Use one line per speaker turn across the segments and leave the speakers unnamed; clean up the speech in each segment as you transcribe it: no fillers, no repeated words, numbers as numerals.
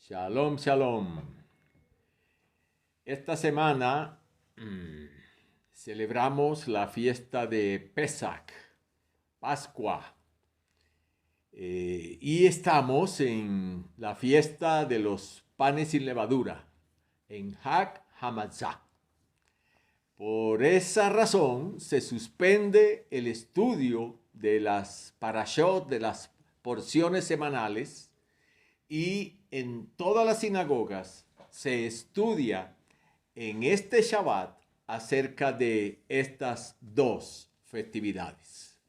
Shalom, shalom. Esta semana celebramos la fiesta de Pesach, Pascua. Y estamos en la fiesta de los panes sin levadura, en Hag Hamatzah. Por esa razón se suspende el estudio de las parashot, de las porciones semanales, y en todas las sinagogas se estudia en este Shabbat acerca de estas dos festividades.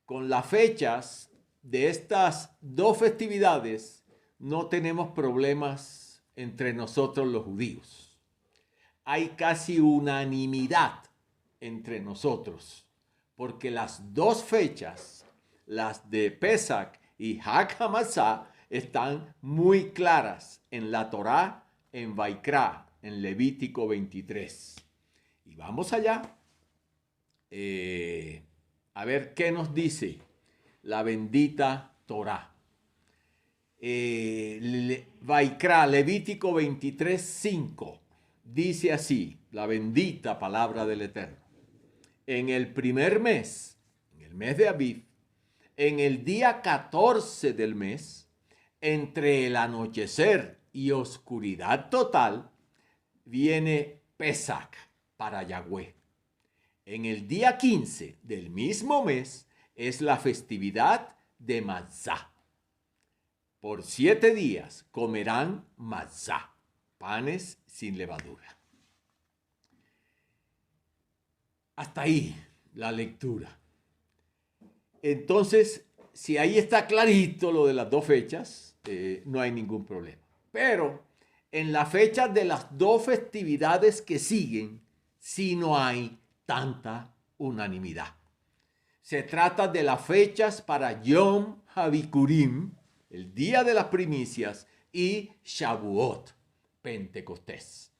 Con las fechas de estas dos festividades no tenemos problemas entre nosotros los judíos. Hay casi unanimidad entre nosotros, porque las dos fechas, las de Pesach y Hag Hamatzah, están muy claras en la Torá, en Vaikra, en Levítico 23. Y vamos allá a ver qué nos dice la bendita Torá. Vaikra, Levítico 23, 5. Dice así, la bendita palabra del Eterno. En el primer mes, en el mes de Aviv, en el día 14 del mes, entre el anochecer y oscuridad total, viene Pesach para Yahweh. En el día 15 del mismo mes es la festividad de Matzah. Por 7 días comerán matzah, panes sin levadura. Hasta ahí la lectura. Entonces, si ahí está clarito lo de las dos fechas, no hay ningún problema. Pero en la fecha de las dos festividades que siguen, sí no hay tanta unanimidad. Se trata de las fechas para Yom HaBikurim, el día de las primicias, y Shavuot, Pentecostés.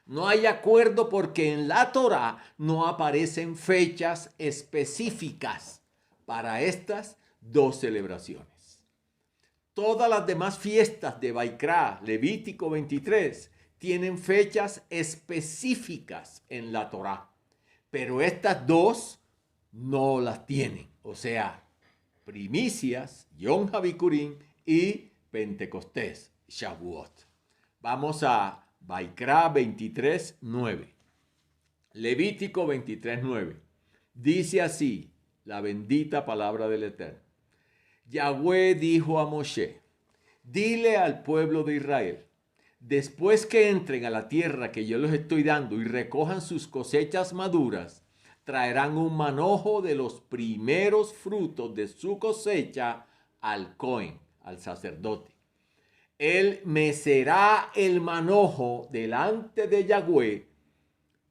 No hay acuerdo porque en la Torá no aparecen fechas específicas para estas dos celebraciones. Todas las demás fiestas de Vaikra, Levítico 23, tienen fechas específicas en la Torá, pero estas dos no las tienen. O sea, primicias, Yom HaBikurim y Pentecostés, Shavuot. Vamos a Vaikra 23, 9. Levítico 23, 9. Dice así la bendita palabra del Eterno. Yahweh dijo a Moshe, dile al pueblo de Israel, después que entren a la tierra que yo les estoy dando y recojan sus cosechas maduras, traerán un manojo de los primeros frutos de su cosecha al Cohen, al sacerdote. Él mecerá el manojo delante de Yahweh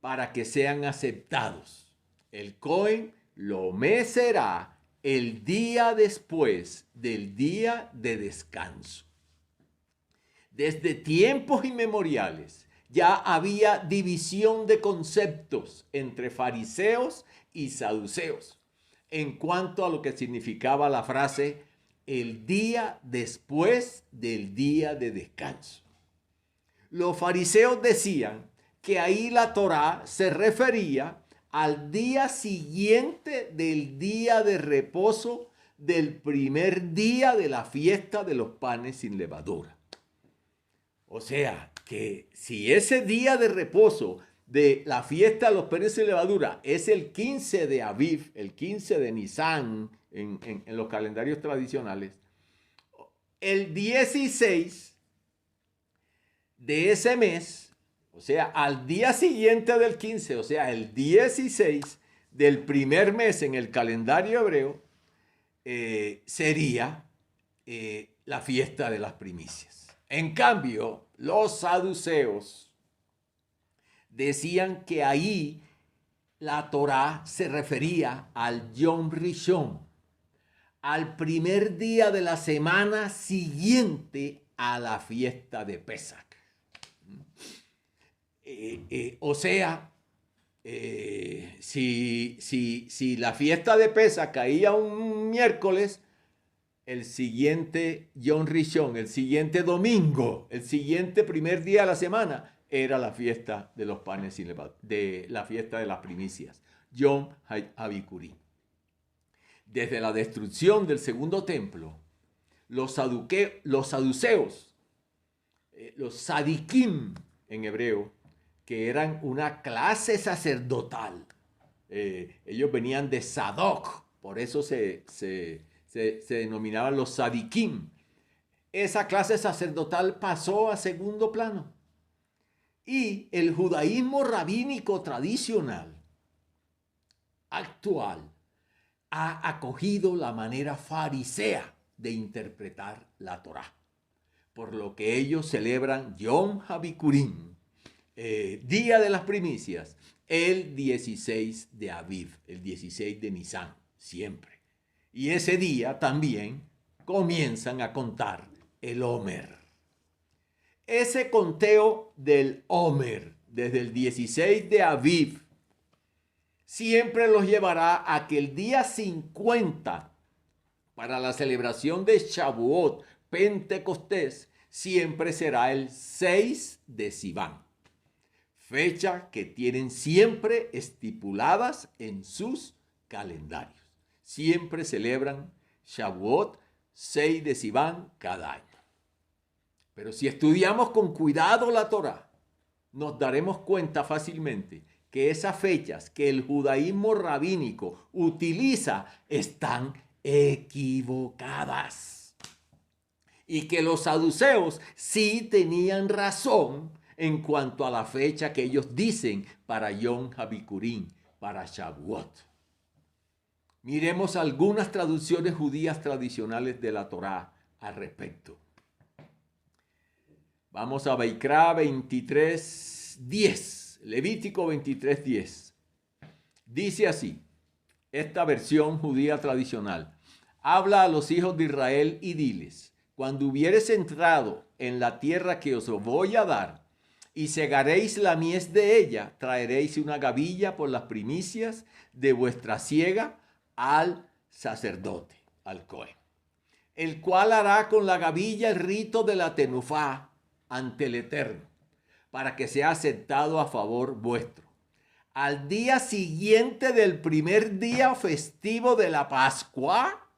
para que sean aceptados. El Cohen lo mecerá el día después del día de descanso. Desde tiempos inmemoriales ya había división de conceptos entre fariseos y saduceos en cuanto a lo que significaba la frase el día después del día de descanso. Los fariseos decían que ahí la Torá se refería al día siguiente del día de reposo del primer día de la fiesta de los panes sin levadura. O sea, que si ese día de reposo de la fiesta de los panes sin levadura es el 15 de Aviv, el 15 de Nisan en los calendarios tradicionales, el 16 de ese mes, o sea, al día siguiente del 15, o sea, el 16 del primer mes en el calendario hebreo, sería la fiesta de las primicias. En cambio, los saduceos decían que ahí la Torá se refería al Yom Rishon, al primer día de la semana siguiente a la fiesta de Pesach. O sea, si la fiesta de Pesach caía un miércoles, el siguiente Yom Rishon, el siguiente domingo, el siguiente primer día de la semana, era la fiesta de los panes sin levadura, de la fiesta de las primicias, Yom HaBikurim. Desde la destrucción del segundo templo, los saduceos, los sadikim en hebreo, que eran una clase sacerdotal, ellos venían de Sadoc, por eso se denominaban los sadikim. Esa clase sacerdotal pasó a segundo plano. Y el judaísmo rabínico tradicional actual ha acogido la manera farisea de interpretar la Torá, por lo que ellos celebran Yom HaBikurim, día de las primicias, el 16 de Aviv, el 16 de Nisan, siempre. Y ese día también comienzan a contar el Omer. Ese conteo del Omer, desde el 16 de Aviv, siempre los llevará a que el día 50, para la celebración de Shavuot, Pentecostés, siempre será el 6 de Sivan, fecha que tienen siempre estipuladas en sus calendarios. Siempre celebran Shavuot 6 de Sivan cada año. Pero si estudiamos con cuidado la Torá, nos daremos cuenta fácilmente que esas fechas que el judaísmo rabínico utiliza están equivocadas. Y que los saduceos sí tenían razón en cuanto a la fecha que ellos dicen para Yom HaBikurim, para Shavuot. Miremos algunas traducciones judías tradicionales de la Torá al respecto. Vamos a Vaikra 23:10, Levítico 23:10. Dice así, esta versión judía tradicional: habla a los hijos de Israel y diles, cuando hubieres entrado en la tierra que os voy a dar, y segaréis la mies de ella, traeréis una gavilla por las primicias de vuestra siega al sacerdote, al Cohen, el cual hará con la gavilla el rito de la tenufá ante el Eterno, para que sea aceptado a favor vuestro. Al día siguiente del primer día festivo de la Pascua,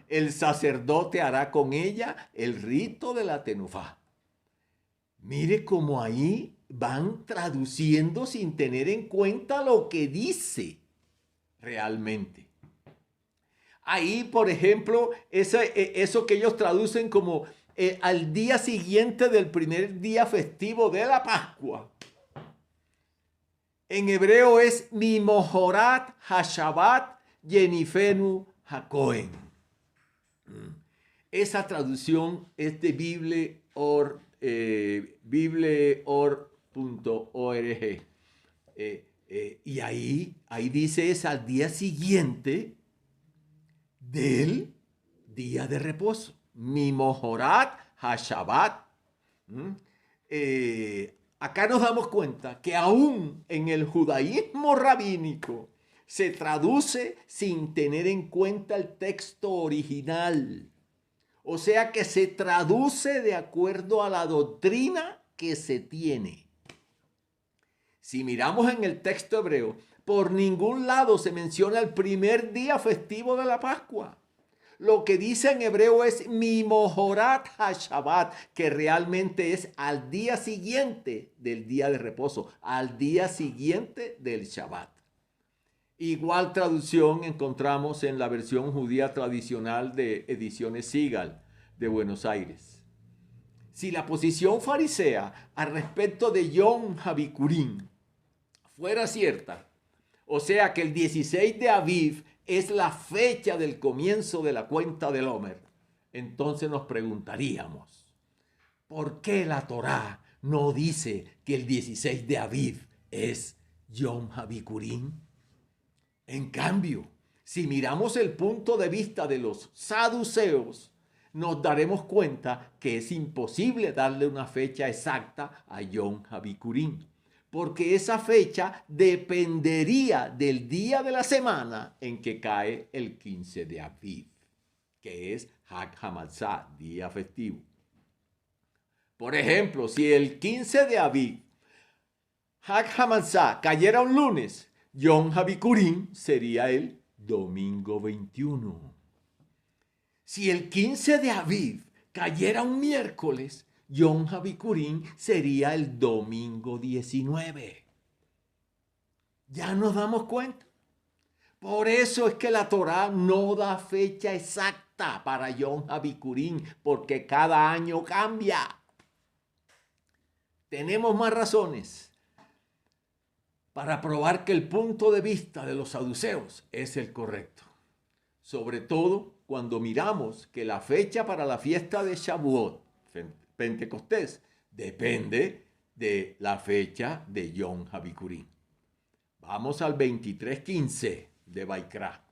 el sacerdote hará con ella el rito de la tenufá. Mire cómo ahí van traduciendo sin tener en cuenta lo que dice realmente. Ahí, por ejemplo, eso que ellos traducen como al día siguiente del primer día festivo de la Pascua, en hebreo es Mimohorat Hashabat Yenifenu HaKohen. Esa traducción es de bibleor.org. Y ahí dice es al día siguiente del día de reposo. Mimohorat HaShabbat. Acá nos damos cuenta que aún en el judaísmo rabínico se traduce sin tener en cuenta el texto original. O sea que se traduce de acuerdo a la doctrina que se tiene. Si miramos en el texto hebreo, por ningún lado se menciona el primer día festivo de la Pascua. Lo que dice en hebreo es Mimohorat HaShabbat, que realmente es al día siguiente del día de reposo, al día siguiente del Shabbat. Igual traducción encontramos en la versión judía tradicional de Ediciones Sigal de Buenos Aires. Si la posición farisea al respecto de Yom HaBikurim fuera cierta, o sea que el 16 de Aviv es la fecha del comienzo de la cuenta del Omer, entonces nos preguntaríamos, ¿por qué la Torá no dice que el 16 de Aviv es Yom HaBikurim? En cambio, si miramos el punto de vista de los saduceos, nos daremos cuenta que es imposible darle una fecha exacta a Yom HaBikurim, porque esa fecha dependería del día de la semana en que cae el 15 de Aviv, que es Hag Hamatzah, día festivo. Por ejemplo, si el 15 de Aviv, Hag Hamatzah, cayera un lunes, Yom HaBikurim sería el domingo 21. Si el 15 de Aviv cayera un miércoles, Yom HaBikurim sería el domingo 19. ¿Ya nos damos cuenta? Por eso es que la Torá no da fecha exacta para Yom HaBikurim, porque cada año cambia. Tenemos más razones para probar que el punto de vista de los saduceos es el correcto. Sobre todo cuando miramos que la fecha para la fiesta de Shavuot, Pentecostés, depende de la fecha de Yom HaBikurim. Vamos al 23:15 de Baikra.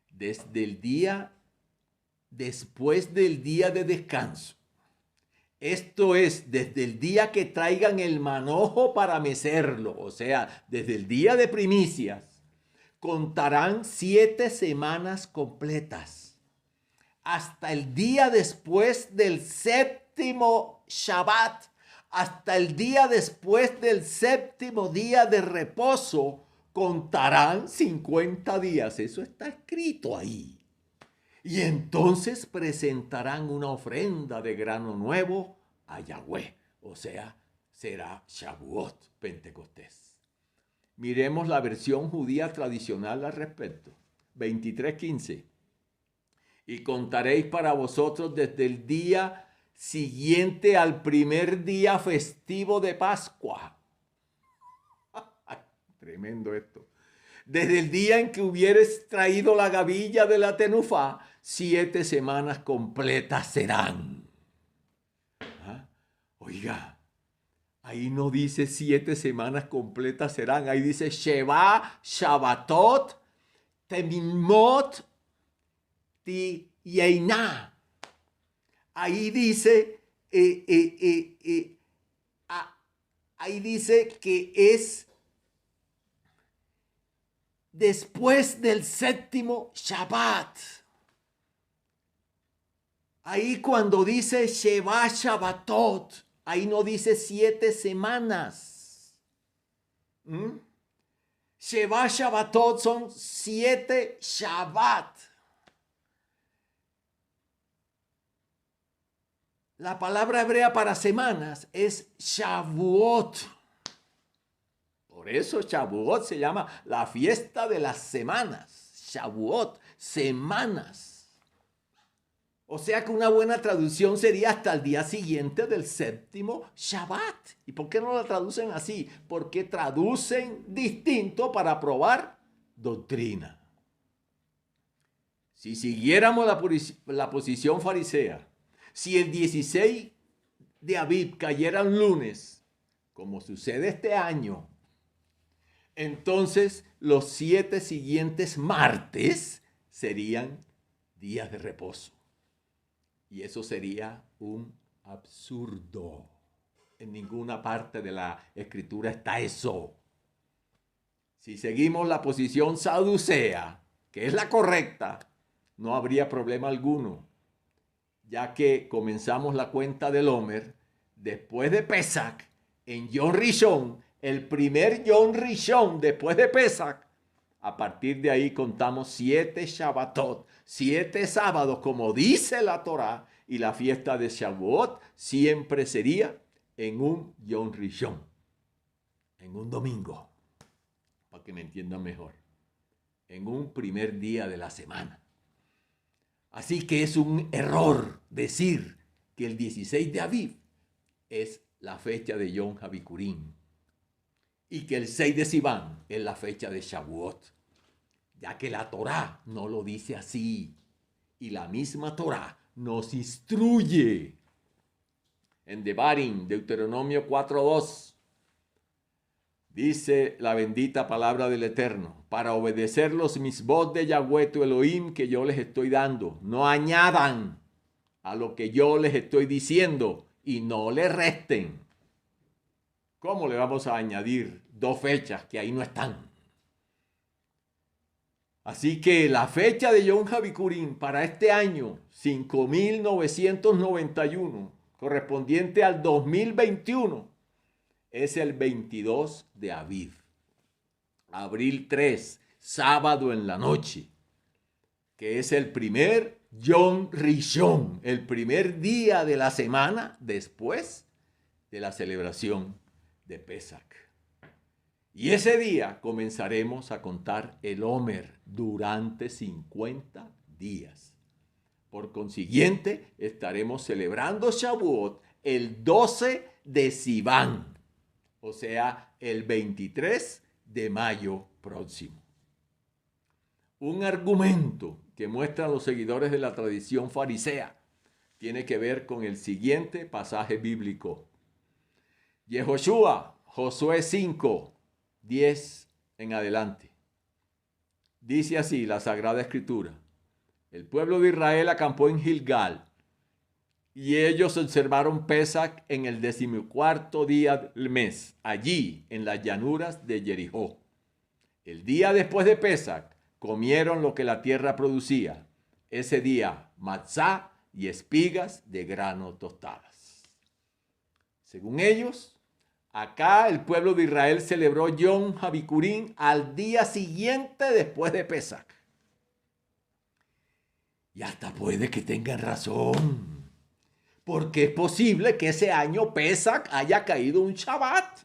Desde el día, después del día de descanso, esto es, desde el día que traigan el manojo para mecerlo, o sea, desde el día de primicias, contarán 7 semanas completas, hasta el día después del séptimo Shabbat, hasta el día después del séptimo día de reposo, contarán 50 días. Eso está escrito ahí. Y entonces presentarán una ofrenda de grano nuevo a Yahweh. O sea, será Shavuot, Pentecostés. Miremos la versión judía tradicional al respecto. 23:15. Y contaréis para vosotros desde el día siguiente al primer día festivo de Pascua. Tremendo esto. Desde el día en que hubieres traído la gavilla de la tenufá, 7 semanas completas serán. ¿Ah? Oiga, ahí no dice 7 semanas completas serán. Ahí dice Sheva, Shabbatot, Temimot, Tiyeiná. Ahí dice, ahí dice que es después del séptimo Shabbat. Ahí cuando dice Sheva Shabbatot, ahí no dice 7 semanas. Sheva Shabbatot son 7 Shabbat. La palabra hebrea para semanas es Shavuot. Por eso Shavuot se llama la fiesta de las semanas. Shavuot, semanas. O sea que una buena traducción sería hasta el día siguiente del séptimo Shabbat. ¿Y por qué no la traducen así? Porque traducen distinto para probar doctrina. Si siguiéramos la posición farisea, si el 16 de Aviv cayera un lunes, como sucede este año, entonces los 7 siguientes martes serían días de reposo. Y eso sería un absurdo. En ninguna parte de la escritura está eso. Si seguimos la posición saducea, que es la correcta, no habría problema alguno, ya que comenzamos la cuenta del Homer después de Pesach en Yom Rishon, el primer Yom Rishon después de Pesach. A partir de ahí contamos 7 Shabbatot, 7 sábados, como dice la Torá, y la fiesta de Shavuot siempre sería en un Yom Rishon, en un domingo, para que me entiendan mejor, en un primer día de la semana. Así que es un error decir que el 16 de Aviv es la fecha de Yom HaBikurim y que el 6 de Sivan es la fecha de Shavuot, ya que la Torá no lo dice así y la misma Torá nos instruye. En Devarim, Deuteronomio 4:2, dice la bendita palabra del Eterno, para obedecer los misbot de Yahweh tu Elohim que yo les estoy dando. No añadan a lo que yo les estoy diciendo y no le resten. ¿Cómo le vamos a añadir 2 fechas que ahí no están? Así que la fecha de Yom HaBikurim para este año 5991, correspondiente al 2021, es el 22 de Aviv. Abril 3, sábado en la noche, que es el primer Yom Rishon, el primer día de la semana después de la celebración de Pesach. Y ese día comenzaremos a contar el Omer durante 50 días. Por consiguiente, estaremos celebrando Shavuot el 12 de Sivan, o sea, el 23 de mayo próximo. Un argumento que muestran los seguidores de la tradición farisea tiene que ver con el siguiente pasaje bíblico. Yehoshua, Josué 5, 10 en adelante. Dice así la Sagrada Escritura: el pueblo de Israel acampó en Gilgal, y ellos observaron Pesach en el 14º día del mes, allí en las llanuras de Jericó. El día después de Pesach comieron lo que la tierra producía. Ese día, matzá y espigas de grano tostadas. Según ellos, acá el pueblo de Israel celebró Yom HaBikurim al día siguiente después de Pesach. Y hasta puede que tengan razón, porque es posible que ese año Pesach haya caído un Shabbat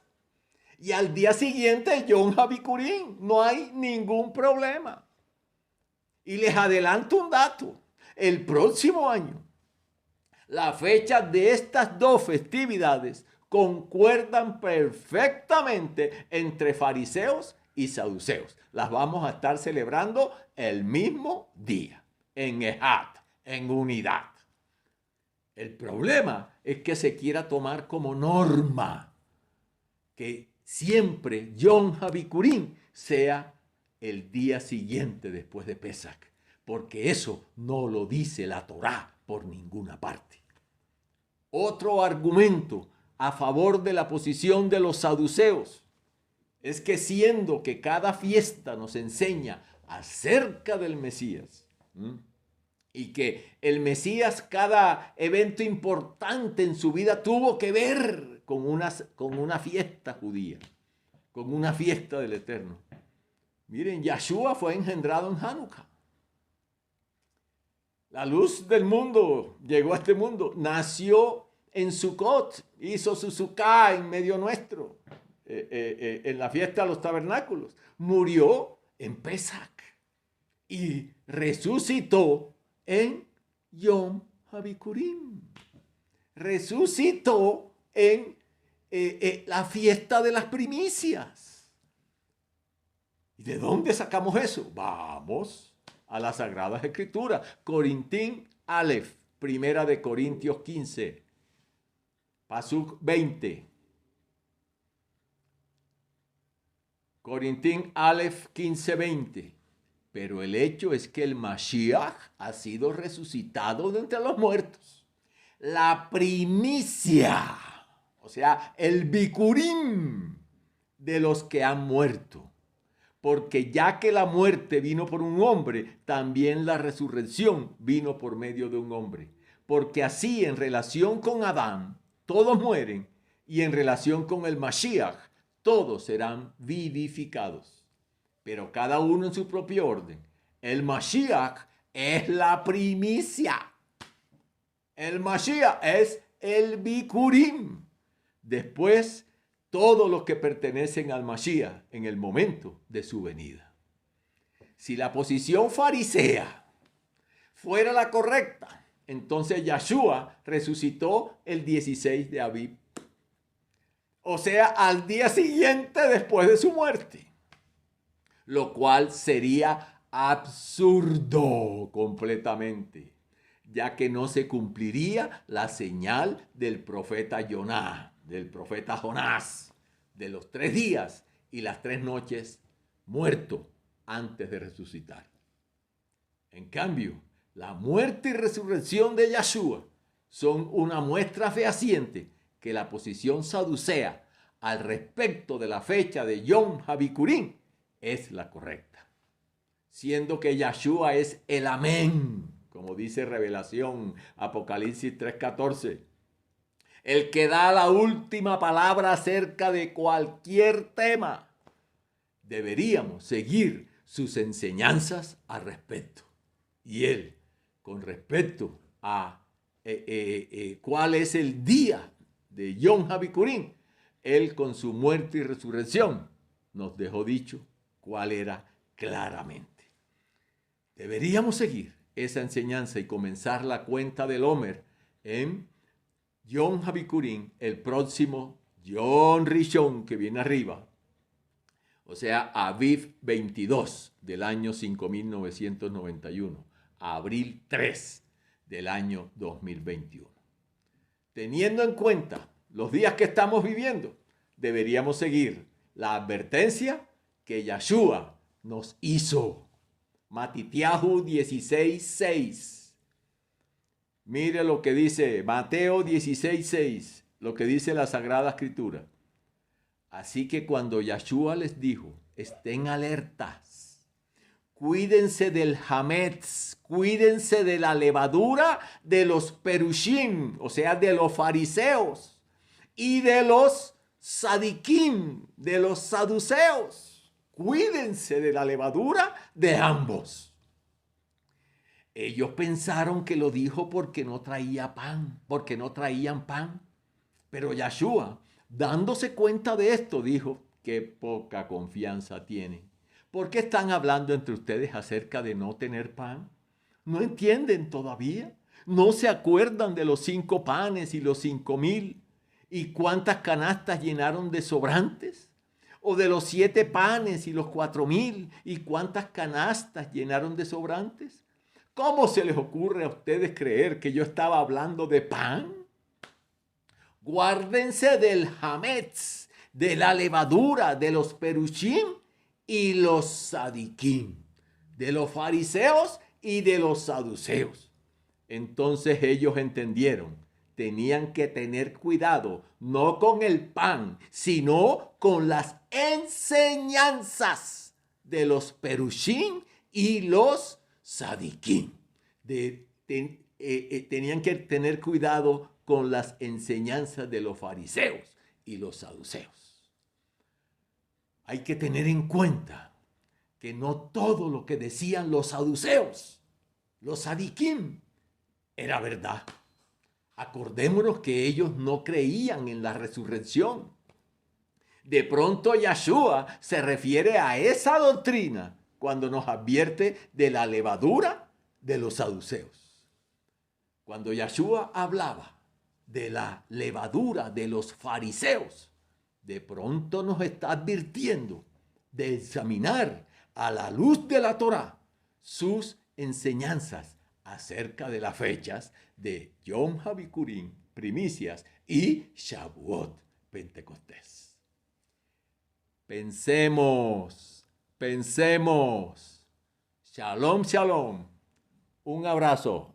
y al día siguiente Yom HaBikurim. No hay ningún problema. Y les adelanto un dato: el próximo año, la fecha de estas dos festividades concuerdan perfectamente entre fariseos y saduceos. Las vamos a estar celebrando el mismo día, en Ehad, en unidad. El problema es que se quiera tomar como norma que siempre Yom HaBikurim sea el día siguiente después de Pesach, porque eso no lo dice la Torá por ninguna parte. Otro argumento a favor de la posición de los saduceos es que, siendo que cada fiesta nos enseña acerca del Mesías, y que el Mesías, cada evento importante en su vida tuvo que ver con una fiesta judía, con una fiesta del Eterno. Miren, Yahshua fue engendrado en Hanukkah. La luz del mundo llegó a este mundo, nació en Sukkot, hizo su Sukkah en medio nuestro, en la fiesta de los tabernáculos. Murió en Pesach y resucitó en Yom HaBikurim. Resucitó en la fiesta de las primicias. ¿Y de dónde sacamos eso? Vamos a las Sagradas Escrituras. Corintín Aleph, primera de Corintios 15, Pasuk 20. Corintín Aleph 15, 20. Pero el hecho es que el Mashiach ha sido resucitado de entre los muertos. La primicia, o sea, el Bikurim de los que han muerto. Porque ya que la muerte vino por un hombre, también la resurrección vino por medio de un hombre. Porque así, en relación con Adán, todos mueren, y en relación con el Mashiach, todos serán vivificados. Pero cada uno en su propio orden. El Mashiach es la primicia. El Mashiach es el Bikurim. Después, todos los que pertenecen al Mashiach en el momento de su venida. Si la posición farisea fuera la correcta, entonces Yahshua resucitó el 16 de Aviv. O sea, al día siguiente después de su muerte. Lo cual sería absurdo completamente, ya que no se cumpliría la señal del profeta Yoná, del profeta Jonás, de los 3 días y las 3 noches muerto antes de resucitar. En cambio, la muerte y resurrección de Yahshua son una muestra fehaciente que la posición saducea al respecto de la fecha de Yom HaBikurim es la correcta. siendo que Yahshua es el amén, como dice Revelación, Apocalipsis 3:14. El que da la última palabra acerca de cualquier tema. Deberíamos seguir sus enseñanzas al respecto. Y él, con respecto a cuál es el día de Yom HaBikurim, él con su muerte y resurrección nos dejó dicho cuál era claramente. Deberíamos seguir esa enseñanza y comenzar la cuenta del Homer en Yom HaBikurim, el próximo Yom Rishon que viene arriba, o sea, Aviv 22 del año 5991, abril 3 del año 2021. Teniendo en cuenta los días que estamos viviendo, deberíamos seguir la advertencia que Yahshua nos hizo. Matitiahu 16:6. Mire lo que dice Mateo 16:6, lo que dice la Sagrada Escritura. Así que cuando Yahshua les dijo, estén alertas, cuídense del hametz, cuídense de la levadura de los perushim, o sea, de los fariseos, y de los sadiquim, de los saduceos. Cuídense de la levadura de ambos. Ellos pensaron que lo dijo porque no traía pan, porque no traían pan. Pero Yahshua, dándose cuenta de esto, dijo, qué poca confianza tienen. ¿Por qué están hablando entre ustedes acerca de no tener pan? ¿No entienden todavía? ¿No se acuerdan de los 5 panes y los 5,000? ¿Y cuántas canastas llenaron de sobrantes? ¿O de los 7 panes y los 4,000? ¿Y cuántas canastas llenaron de sobrantes? ¿Cómo se les ocurre a ustedes creer que yo estaba hablando de pan? Guárdense del hametz, de la levadura, de los perushim y los sadiquim, de los fariseos y de los saduceos. Entonces ellos entendieron, tenían que tener cuidado, no con el pan, sino con las enseñanzas de los perushim y los sadiquim. Tenían que tener cuidado con las enseñanzas de los fariseos y los saduceos. Hay que tener en cuenta que no todo lo que decían los saduceos, los sadiquim, era verdad. Acordémonos que ellos no creían en la resurrección. De pronto Yahshua se refiere a esa doctrina cuando nos advierte de la levadura de los saduceos. Cuando Yahshua hablaba de la levadura de los fariseos, de pronto nos está advirtiendo de examinar a la luz de la Torá sus enseñanzas acerca de las fechas de Yom HaBikurim, primicias, y Shavuot, Pentecostés. Pensemos. Shalom, shalom. Un abrazo.